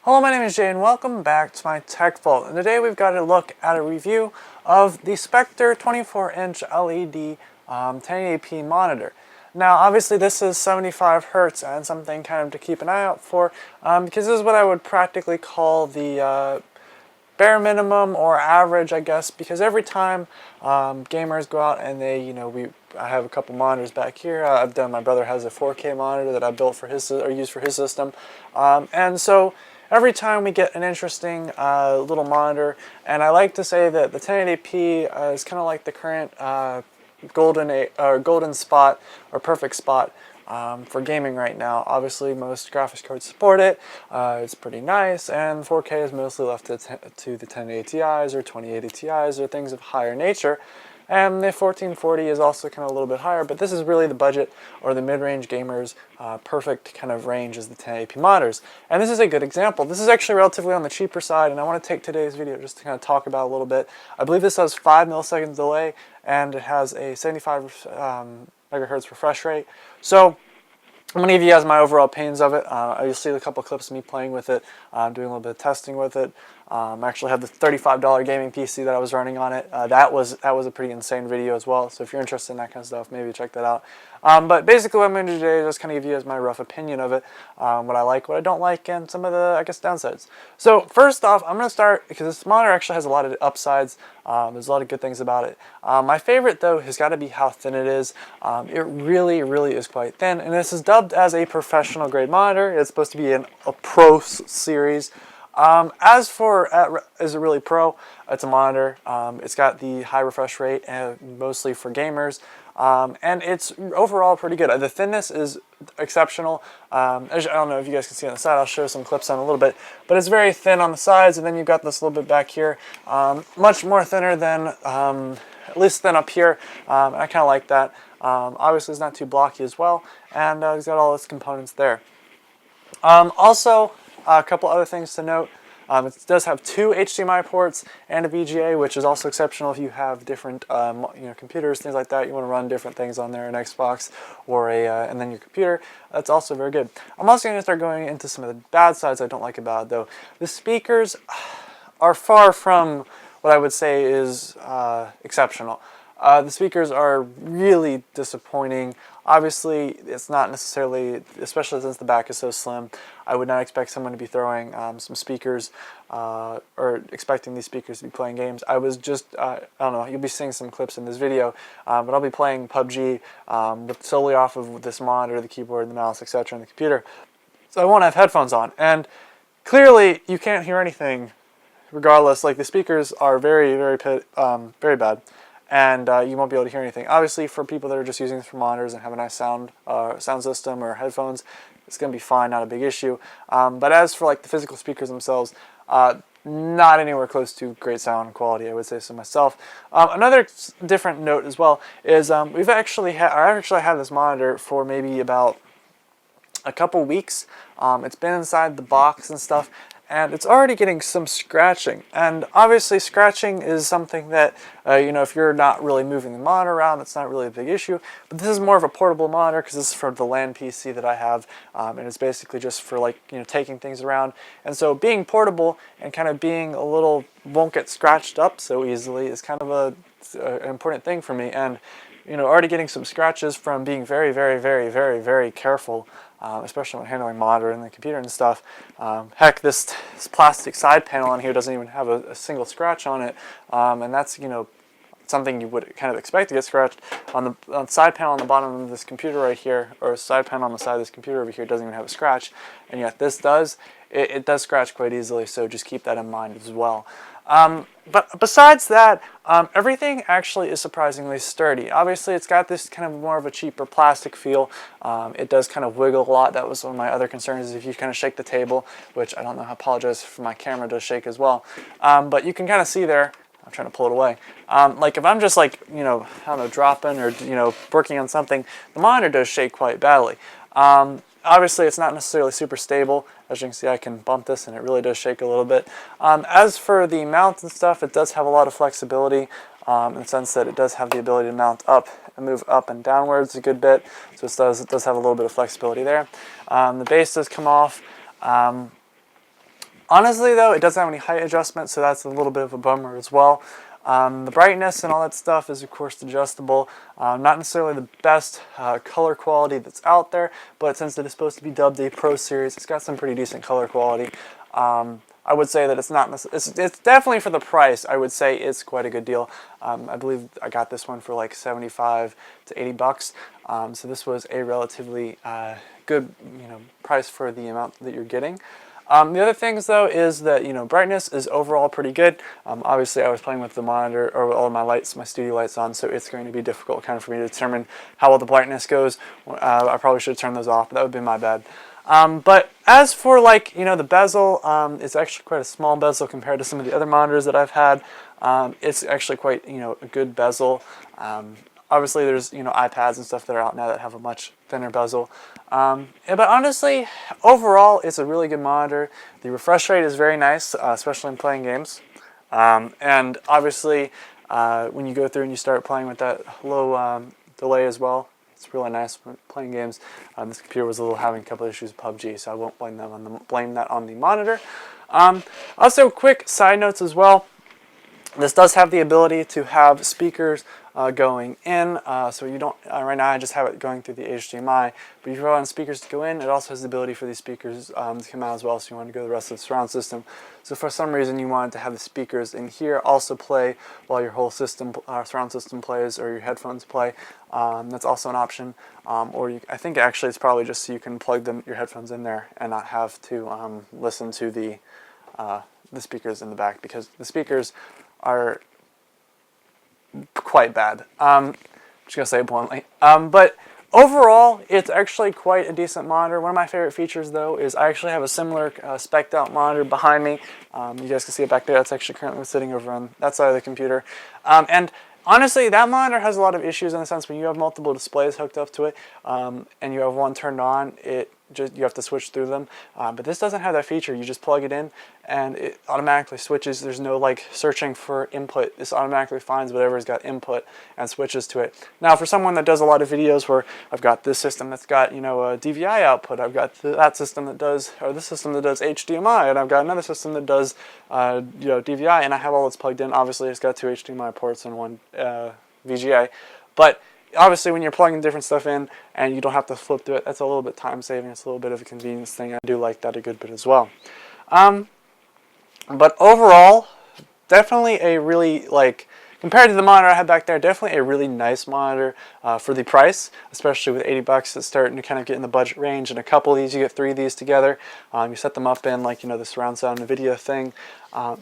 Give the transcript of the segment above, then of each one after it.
Hello, my name is Jay and welcome back to my Tech Vault. And today we've got a look at a review of the Spectre 24-inch LED 1080p monitor. Now obviously this is 75 Hertz and something kind of to keep an eye out for because this is what I would practically call the bare minimum or average, I guess, because every time gamers go out and I have a couple monitors back here. My brother has a 4K monitor that I built for his or used for his system, and so every time we get an interesting little monitor, and I like to say that the 1080p is kind of like the current golden spot or perfect spot for gaming right now. Obviously, most graphics cards support it. It's pretty nice, and 4K is mostly left to the 1080 Ti's or 2080 Ti's or things of higher nature. And the 1440 is also kind of a little bit higher, but this is really the budget or the mid-range gamers' perfect kind of range is the 1080p monitors. And this is a good example. This is actually relatively on the cheaper side, and I want to take today's video just to kind of talk about a little bit. I believe this has 5 milliseconds delay, and it has a 75 megahertz refresh rate. So I'm going to give you guys my overall opinions of it. You'll see a couple clips of me playing with it, doing a little bit of testing with it. I actually have the $35 gaming PC that I was running on it. That was a pretty insane video as well. So if you're interested in that kind of stuff, maybe check that out. But basically what I'm going to do today is just kind of give you guys my rough opinion of it, what I like, what I don't like, and some of the, I guess, downsides. So first off, I'm going to start, because this monitor actually has a lot of upsides. There's a lot of good things about it. My favorite, though, has got to be how thin it is. It really, really is quite thin, and this is dubbed as a professional grade monitor. It's supposed to be a Pro series. As for, is it really pro? It's a monitor. It's got the high refresh rate, mostly for gamers. And it's overall pretty good. The thinness is exceptional. I don't know if you guys can see on the side. I'll show some clips on a little bit. But it's very thin on the sides, and then you've got this little bit back here. Much more thinner than, at least thin up here. I kind of like that. Obviously, it's not too blocky as well. And it's got all its components there. Also, a couple other things to note. It does have 2 HDMI ports and a VGA, which is also exceptional if you have different computers, things like that. You want to run different things on there, an Xbox or and then your computer. That's also very good. I'm also going to start going into some of the bad sides I don't like about it, though. The speakers are far from what I would say is exceptional. The speakers are really disappointing. Obviously, it's not necessarily, especially since the back is so slim, I would not expect someone to be throwing some speakers or expecting these speakers to be playing games. I was just, I don't know, you'll be seeing some clips in this video, but I'll be playing PUBG solely off of this monitor, the keyboard, the mouse, etc., and the computer. So I won't have headphones on. And clearly, you can't hear anything regardless. Like, the speakers are very, very bad. And you won't be able to hear anything. Obviously, for people that are just using this for monitors and have a nice sound system or headphones, it's going to be fine, not a big issue. But as for like the physical speakers themselves, not anywhere close to great sound quality, I would say so myself. Another different note as well is I've actually had this monitor for maybe about a couple weeks. It's been inside the box and stuff, and it's already getting some scratching. And obviously scratching is something that, if you're not really moving the monitor around, it's not really a big issue. But this is more of a portable monitor because this is for the LAN PC that I have, and it's basically just for taking things around. And so being portable and kind of being a little, won't get scratched up so easily is kind of an important thing for me. And already getting some scratches from being very, very, very, very, very careful, especially when handling monitor and the computer and stuff. Heck, this plastic side panel on here doesn't even have a single scratch on it, and that's something you would kind of expect to get scratched. On the side panel on the bottom of this computer right here, or side panel on the side of this computer over here, doesn't even have a scratch, and yet this does. It does scratch quite easily, so just keep that in mind as well. But besides that, everything actually is surprisingly sturdy. Obviously, it's got this kind of more of a cheaper plastic feel. It does kind of wiggle a lot. That was one of my other concerns, is if you kind of shake the table, which I don't know, I apologize for my camera does shake as well. But you can kind of see there, I'm trying to pull it away. Like if I'm just I don't know, dropping or, working on something, the monitor does shake quite badly. Obviously, it's not necessarily super stable. As you can see, I can bump this and it really does shake a little bit. As for the mount and stuff, it does have a lot of flexibility in the sense that it does have the ability to mount up and move up and downwards a good bit. So it does have a little bit of flexibility there. The base does come off. Honestly though, it doesn't have any height adjustment, so that's a little bit of a bummer as well. The brightness and all that stuff is of course adjustable. Not necessarily the best color quality that's out there, but since it is supposed to be dubbed a Pro Series, it's got some pretty decent color quality. I would say that it's not. It's definitely for the price. I would say it's quite a good deal. I believe I got this one for like 75 to 80 bucks. So this was a relatively good, price for the amount that you're getting. The other things though is that brightness is overall pretty good. Obviously I was playing with the monitor or with all of my lights, my studio lights on, so it's going to be difficult kind of for me to determine how well the brightness goes. I probably should turn those off, but that would be my bad. But as for the bezel, it's actually quite a small bezel compared to some of the other monitors that I've had. It's actually quite a good bezel. Obviously there's iPads and stuff that are out now that have a much thinner bezel. But honestly, overall it's a really good monitor. The refresh rate is very nice, especially in playing games. And obviously when you go through and you start playing with that low delay as well, it's really nice when playing games. This computer was having a couple of issues with PUBG, so I won't blame that on the monitor. Also, quick side notes as well. This does have the ability to have speakers going in, so you don't, right now I just have it going through the HDMI, but if you want speakers to go in, it also has the ability for these speakers to come out as well, so you want to go to the rest of the surround system. So for some reason you wanted to have the speakers in here also play while your whole system, surround system plays, or your headphones play. That's also an option, or I think actually it's probably just so you can plug your headphones in there and not have to listen to the speakers in the back, because the speakers are quite bad. I'm just going to say it bluntly. But overall, it's actually quite a decent monitor. One of my favorite features, though, is I actually have a similar spec'd out monitor behind me. You guys can see it back there. That's actually currently sitting over on that side of the computer. And honestly, that monitor has a lot of issues in the sense when you have multiple displays hooked up to it, and you have one turned on, you have to switch through them. But this doesn't have that feature. You just plug it in and it automatically switches. There's no searching for input. This automatically finds whatever's got input and switches to it. Now for someone that does a lot of videos where I've got this system that's got a DVI output, I've got that system that does, or this system that does HDMI, and I've got another system that does DVI, and I have all this plugged in. Obviously it's got 2 HDMI ports and 1 VGA, but obviously when you're plugging different stuff in and you don't have to flip through it, that's a little bit time saving. It's a little bit of a convenience thing. I do like that a good bit as well. But overall, definitely a really, compared to the monitor I had back there, definitely a really nice monitor for the price, especially with 80 bucks. It's starting to kind of get in the budget range. And a couple of these, you get 3 of these together. You set them up in the surround sound and video thing.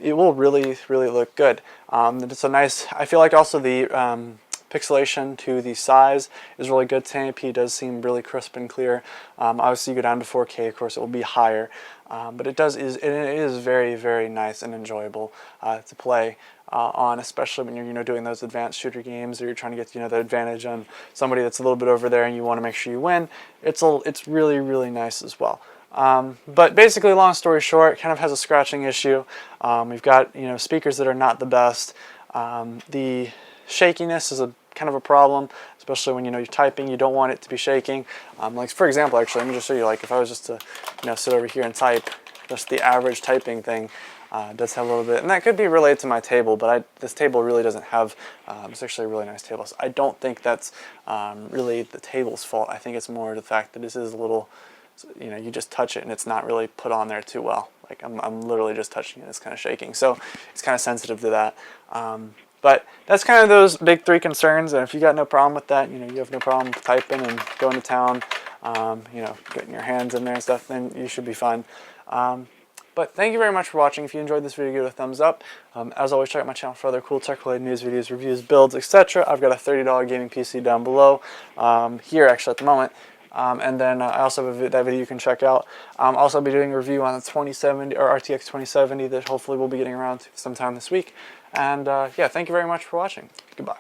It will really, really look good. It's a nice, I feel like also the pixelation to the size is really good. 1080p does seem really crisp and clear. Obviously you go down to 4K, of course it will be higher, but it is very, very nice and enjoyable to play on, especially when you're doing those advanced shooter games, or you're trying to get the advantage on somebody that's a little bit over there and you want to make sure you win. It's really, really nice as well. But basically, long story short, it kind of has a scratching issue. We've got speakers that are not the best. The shakiness is kind of a problem, especially when you're typing. You don't want it to be shaking. For example, actually, let me just show you. If I was just to sit over here and type, just the average typing thing does have a little bit, and that could be related to my table. But this table really doesn't have. It's actually a really nice table. So I don't think that's really the table's fault. I think it's more the fact that this is a little. You just touch it and it's not really put on there too well. I'm literally just touching it. It's kind of shaking. So it's kind of sensitive to that. But that's kind of those big 3 concerns, and if you got no problem with that, you have no problem typing and going to town, getting your hands in there and stuff, then you should be fine. But thank you very much for watching. If you enjoyed this video, give it a thumbs up. As always, check out my channel for other cool tech-related news, videos, reviews, builds, etc. I've got a $30 gaming PC down below, here actually at the moment. And then I also have that video you can check out. I'll also be doing a review on the 2070 or RTX 2070 that hopefully we'll be getting around to sometime this week. And yeah, thank you very much for watching. Goodbye.